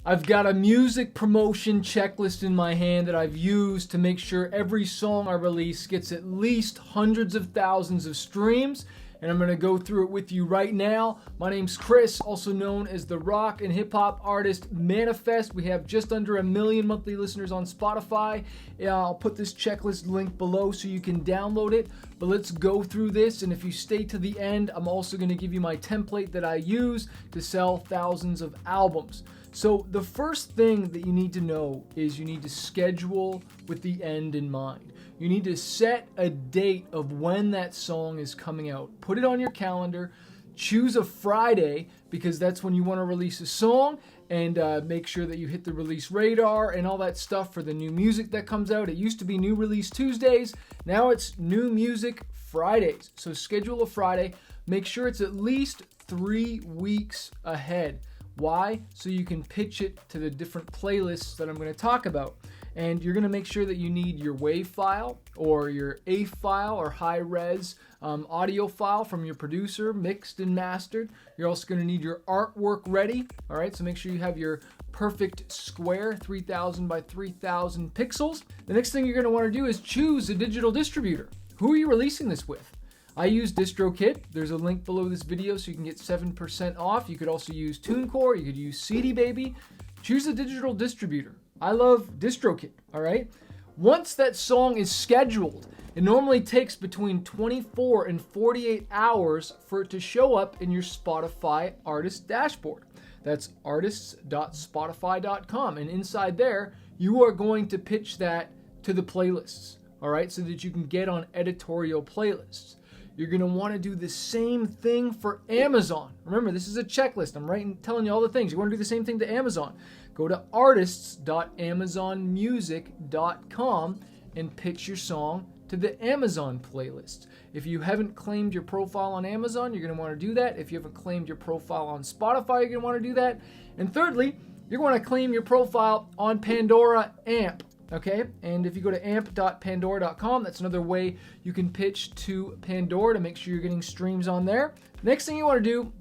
I've got a music promotion checklist in my hand that I've used to make sure every song I release gets at least hundreds of thousands of streams, and I'm going to go through it with you right now. My name's Chris, also known as the Rock and Hip Hop Artist Manifest. We have just under 1 million monthly listeners on Spotify. I'll put this checklist link below so you can download it, but let's go through this, and if you stay to the end, I'm also going to give you my template that I use to sell thousands of albums. So the first thing that you need to know is you need to schedule with the end in mind. You need to set a date of when that song is coming out. Put it on your calendar. Choose a Friday because that's when you want to release a song, and make sure that you hit the release radar and all that stuff for the new music that comes out. It used to be New Release Tuesdays. Now it's New Music Fridays. So schedule a Friday. Make sure it's at least 3 weeks ahead. Why? So you can pitch it to the different playlists that I'm going to talk about. And you're going to make sure that you need your WAV file or your AIF file or high-res audio file from your producer, mixed and mastered. You're also going to need your artwork ready. All right, so make sure you have your perfect square, 3,000 by 3,000 pixels. The next thing you're going to want to do is choose a digital distributor. Who are you releasing this with? I use DistroKid. There's a link below this video so you can get 7% off. You could also use TuneCore. You could use CD Baby. Choose a digital distributor. I love DistroKid, all right? Once that song is scheduled, it normally takes between 24 and 48 hours for it to show up in your Spotify artist dashboard. That's artists.spotify.com. And inside there, you are going to pitch that to the playlists, all right, so that you can get on editorial playlists. You're going to want to do the same thing for Amazon. Remember, this is a checklist. I'm telling you all the things. You want to do the same thing to Amazon. Go to artists.amazonmusic.com and pitch your song to the Amazon playlist. If you haven't claimed your profile on Amazon, you're going to want to do that. If you haven't claimed your profile on Spotify, you're going to want to do that. And thirdly, you're going to claim your profile on Pandora AMP. Okay, and if you go to amp.pandora.com, that's another way you can pitch to Pandora to make sure you're getting streams on there. Next thing you want to do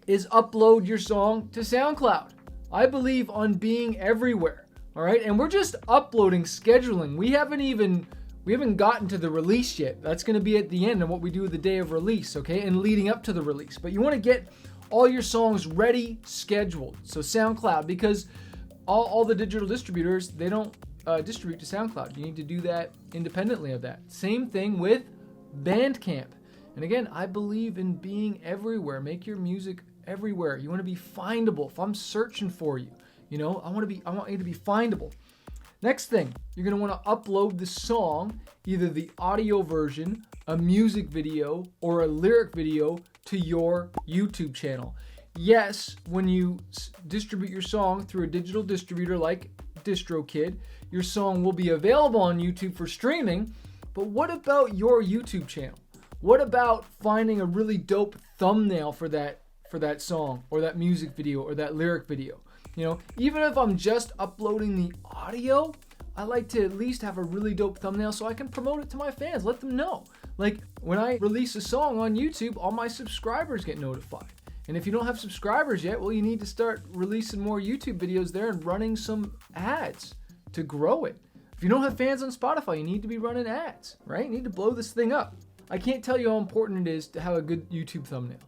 is upload your song to SoundCloud. I believe on being everywhere, all right? And we're just uploading, scheduling. We haven't gotten to the release yet. That's going to be at the end of what we do the day of release, okay, and leading up to the release. But you want to get all your songs ready, scheduled. So SoundCloud, because all the digital distributors, they don't distribute to SoundCloud. You need to do that independently of that. Same thing with Bandcamp. And again, I believe in being everywhere. Make your music everywhere. You want to be findable. If I'm searching for you, I want you to be findable. Next thing, you're going to want to upload the song, either the audio version, a music video, or a lyric video to your YouTube channel. Yes, when you distribute your song through a digital distributor like DistroKid, your song will be available on YouTube for streaming, but what about your YouTube channel? What about finding a really dope thumbnail for that song or that music video or that lyric video? Even if I'm just uploading the audio, I like to at least have a really dope thumbnail so I can promote it to my fans, let them know. Like when I release a song on YouTube, all my subscribers get notified. And if you don't have subscribers yet, well, you need to start releasing more YouTube videos there and running some ads to grow it. If you don't have fans on Spotify, you need to be running ads, right? You need to blow this thing up. I can't tell you how important it is to have a good YouTube thumbnail.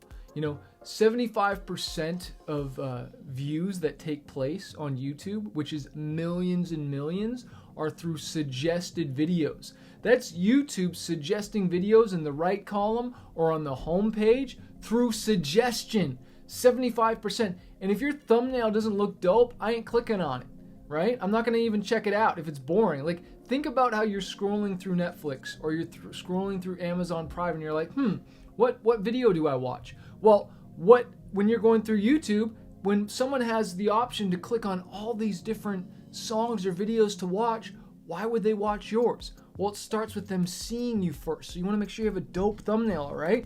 75% of views that take place on YouTube, which is millions and millions, are through suggested videos. That's YouTube suggesting videos in the right column or on the home page through suggestion. 75%. And if your thumbnail doesn't look dope, I ain't clicking on it, right? I'm not going to even check it out if it's boring. Like, think about how you're scrolling through Netflix or you're scrolling through Amazon Prime and you're like, what video do I watch? Well, when you're going through YouTube, when someone has the option to click on all these different songs or videos to watch, why would they watch yours? Well, it starts with them seeing you first. So you want to make sure you have a dope thumbnail, all right?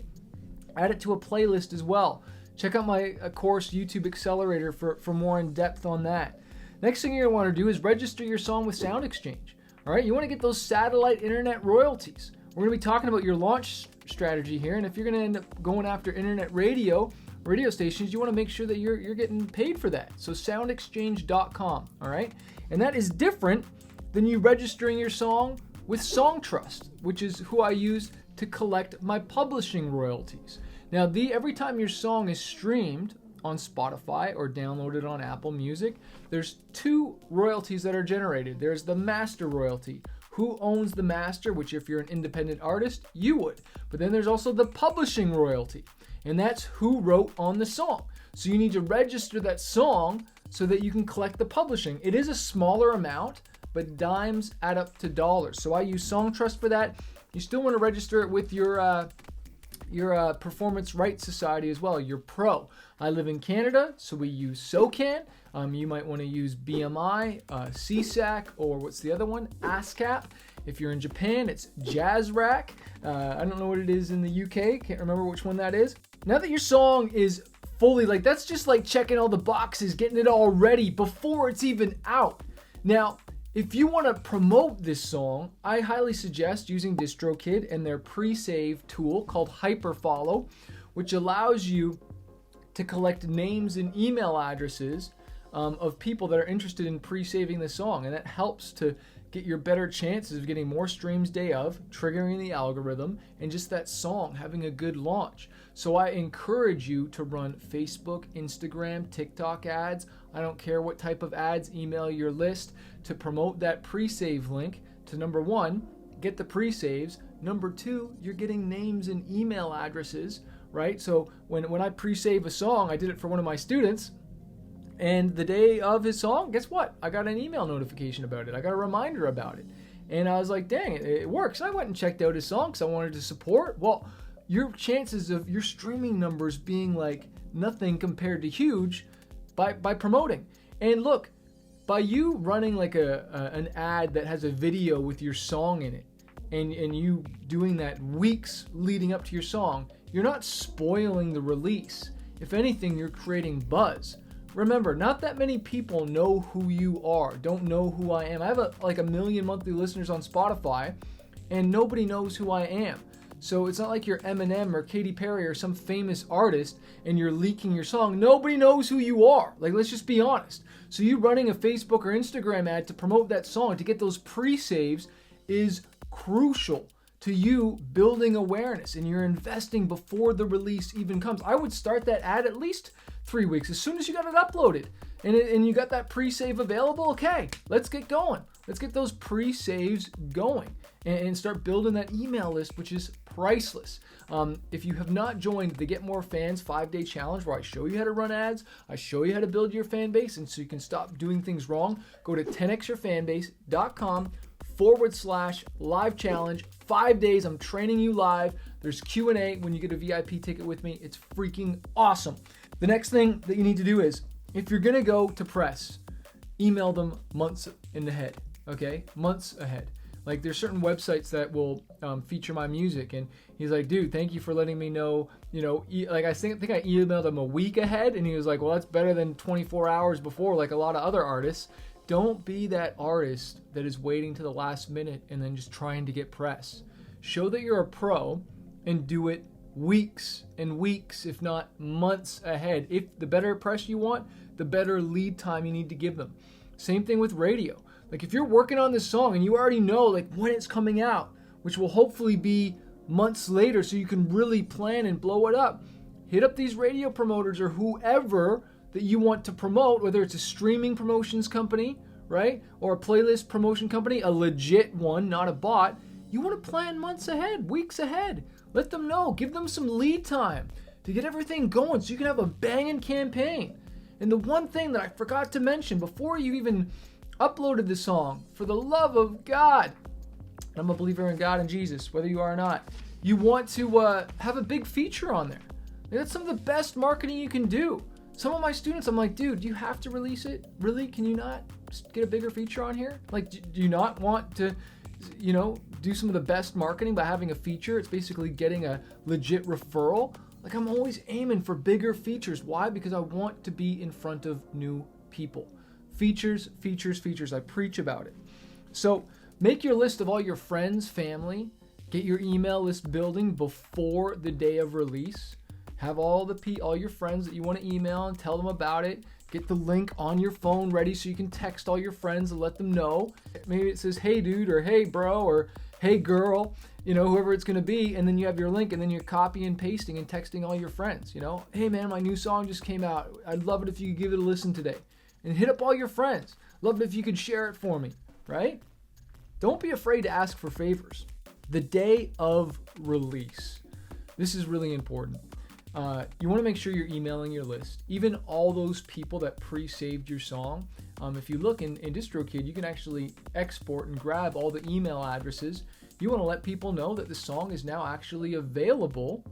Add it to a playlist as well. Check out my course, YouTube Accelerator, for more in depth on that. Next thing you're going to want to do is register your song with SoundExchange. All right, you want to get those satellite internet royalties. We're going to be talking about your launch strategy here, and if you're going to end up going after internet radio, radio stations, you want to make sure that you're getting paid for that. So soundexchange.com, all right? And that is different than you registering your song with SongTrust, which is who I use to collect my publishing royalties. Now, every time your song is streamed on Spotify or downloaded on Apple Music, there's 2 royalties that are generated. There's the master royalty. Who owns the master, which if you're an independent artist, you would. But then there's also the publishing royalty, and that's who wrote on the song. So you need to register that song so that you can collect the publishing. It is a smaller amount, but dimes add up to dollars. So I use SongTrust for that. You still want to register it with your Performance Rights Society as well, your pro. I live in Canada, so we use SOCAN. You might want to use BMI, CSAC, or what's the other one? ASCAP. If you're in Japan, it's JazzRack. I don't know what it is in the UK. Can't remember which one that is. Now that your song is fully, that's just like checking all the boxes, getting it all ready before it's even out. Now, if you want to promote this song, I highly suggest using DistroKid and their pre-save tool called Hyperfollow, which allows you to collect names and email addresses of people that are interested in pre-saving the song. And that helps to get your better chances of getting more streams day of, triggering the algorithm, and just that song having a good launch. So I encourage you to run Facebook, Instagram, TikTok ads. I don't care what type of ads, email your list to promote that pre-save link to, number 1, get the pre-saves. Number 2, you're getting names and email addresses, right? So when I pre-save a song, I did it for one of my students, and the day of his song, guess what? I got an email notification about it. I got a reminder about it. And I was like, dang, it works. And I went and checked out his song because I wanted to support. Well, your chances of your streaming numbers being like nothing compared to huge by promoting. And look, by you running like an ad that has a video with your song in it, and you doing that weeks leading up to your song, you're not spoiling the release. If anything, you're creating buzz. Remember, not that many people know who you are, don't know who I am. I have like 1 million monthly listeners on Spotify, and nobody knows who I am. So it's not like you're Eminem or Katy Perry or some famous artist and you're leaking your song. Nobody knows who you are. Like, let's just be honest. So you running a Facebook or Instagram ad to promote that song, to get those pre-saves, is crucial to you building awareness, and you're investing before the release even comes. I would start that ad at least 3 weeks. As soon as you got it uploaded and you got that pre-save available, okay, let's get going. Let's get those pre-saves going and start building that email list, which is priceless. If you have not joined the Get More Fans 5-day challenge, where I show you how to run ads, I show you how to build your fan base, and so you can stop doing things wrong, go to 10xyourfanbase.com/live challenge. 5 days, I'm training you live. There's Q&A when you get a VIP ticket with me. It's freaking awesome. The next thing that you need to do is, if you're gonna go to press, email them months in ahead, okay? Months ahead. Like, there's certain websites that will feature my music, and he's like, dude, thank you for letting me know, like I think I emailed him a week ahead, and he was like, well, that's better than 24 hours before, like a lot of other artists. Don't be that artist that is waiting to the last minute and then just trying to get press. Show that you're a pro and do it weeks and weeks, if not months ahead. If the better press you want, the better lead time you need to give them. Same thing with radio. Like, if you're working on this song and you already know like when it's coming out, which will hopefully be months later, so you can really plan and blow it up, hit up these radio promoters or whoever that you want to promote, whether it's a streaming promotions company, right? Or a playlist promotion company, a legit one, not a bot. You want to plan months ahead, weeks ahead. Let them know. Give them some lead time to get everything going so you can have a banging campaign. And the one thing that I forgot to mention before you even uploaded the song, for the love of God, I'm a believer in God and Jesus, whether you are or not, you want to have a big feature on there. That's some of the best marketing you can do. Some of my students, I'm like, dude, do you have to release it? Really? Can you not just get a bigger feature on here? Like, do you not want to, do some of the best marketing by having a feature? It's basically getting a legit referral. Like, I'm always aiming for bigger features. Why? Because I want to be in front of new people. Features, features, features. I preach about it. So make your list of all your friends, family. Get your email list building before the day of release. Have all your friends that you want to email and tell them about it. Get the link on your phone ready so you can text all your friends and let them know. Maybe it says, hey dude, or hey bro, or hey girl, whoever it's going to be. And then you have your link, and then you're copying and pasting and texting all your friends. Hey man, my new song just came out. I'd love it if you could give it a listen today. And hit up all your friends. Love it if you could share it for me, right? Don't be afraid to ask for favors. The day of release. This is really important. You want to make sure you're emailing your list. Even all those people that pre-saved your song. If you look in DistroKid, you can actually export and grab all the email addresses. You want to let people know that the song is now actually available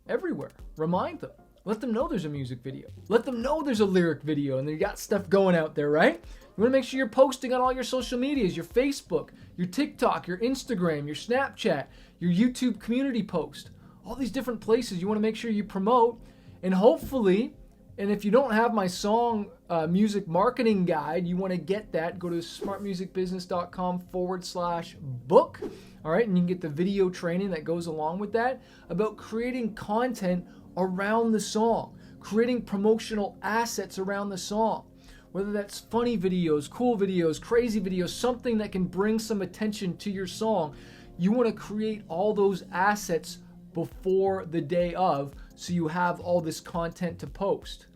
everywhere. Remind them. Let them know there's a music video. Let them know there's a lyric video and they got stuff going out there, right? You want to make sure you're posting on all your social medias, your Facebook, your TikTok, your Instagram, your Snapchat, your YouTube community post. All these different places you want to make sure you promote. And hopefully, and if you don't have my song music marketing guide, you want to get that, go to smartmusicbusiness.com/book. All right, and you can get the video training that goes along with that about creating content around the song, creating promotional assets around the song, whether that's funny videos, cool videos, crazy videos, something that can bring some attention to your song. You want to create all those assets before the day of, so you have all this content to post.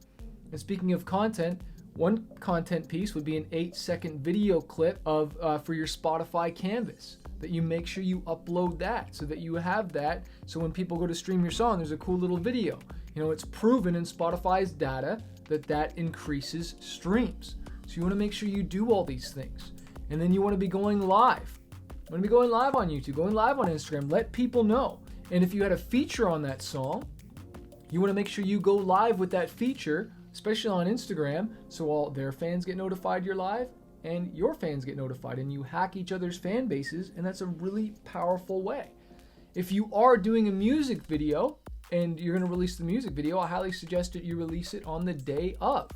And speaking of content, one content piece would be an 8-second video clip of for your Spotify canvas, that you make sure you upload that so that you have that, so when people go to stream your song, there's a cool little video. It's proven in Spotify's data that increases streams. So you want to make sure you do all these things. And then you want to be going live. You want to be going live on YouTube, going live on Instagram. Let people know. And if you had a feature on that song, you want to make sure you go live with that feature, especially on Instagram, so all their fans get notified you're live and your fans get notified, and you hack each other's fan bases, and that's a really powerful way. If you are doing a music video and you're going to release the music video, I highly suggest that you release it on the day of.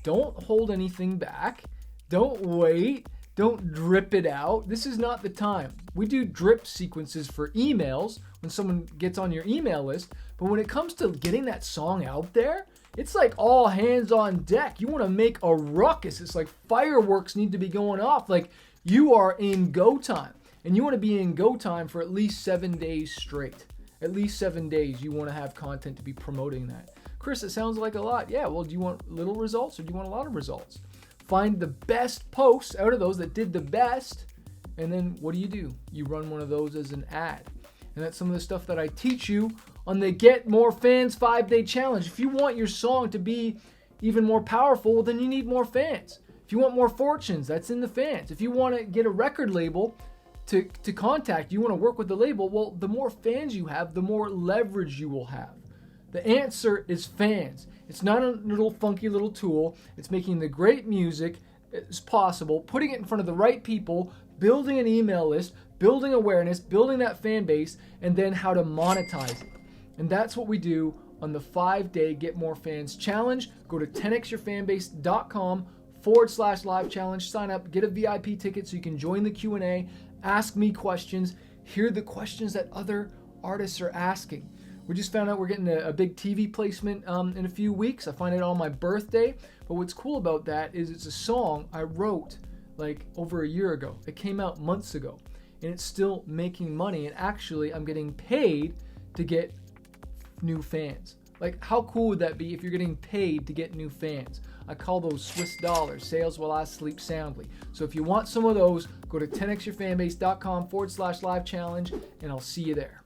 Don't hold anything back. Don't wait. Don't drip it out. This is not the time. We do drip sequences for emails when someone gets on your email list, but when it comes to getting that song out there, it's like all hands on deck. You want to make a ruckus. It's like fireworks need to be going off. Like you are in go time, and you want to be in go time for at least 7 days straight. At least 7 days you want to have content to be promoting that. Chris, it sounds like a lot. Yeah, well, do you want little results or do you want a lot of results? Find the best posts out of those that did the best, and then what do? You run one of those as an ad. And that's some of the stuff that I teach you on the Get More Fans 5-Day Challenge. If you want your song to be even more powerful, well, then you need more fans. If you want more fortunes, that's in the fans. If you want to get a record label to contact you, want to work with the label, well, the more fans you have, the more leverage you will have. The answer is fans. It's not a little funky little tool. It's making the great music as possible, putting it in front of the right people, building an email list, building awareness, building that fan base, and then how to monetize it. And that's what we do on the 5-day Get More Fans Challenge. Go to 10xyourfanbase.com/live challenge. Sign up, get a VIP ticket so you can join the Q&A, ask me questions, hear the questions that other artists are asking. We just found out we're getting a big TV placement in a few weeks. I find it on my birthday. But what's cool about that is it's a song I wrote like over a year ago. It came out months ago. And it's still making money. And actually, I'm getting paid to get new fans. Like, how cool would that be if you're getting paid to get new fans? I call those Swiss dollars, sales while I sleep soundly. So if you want some of those, go to 10xyourfanbase.com/live challenge, and I'll see you there.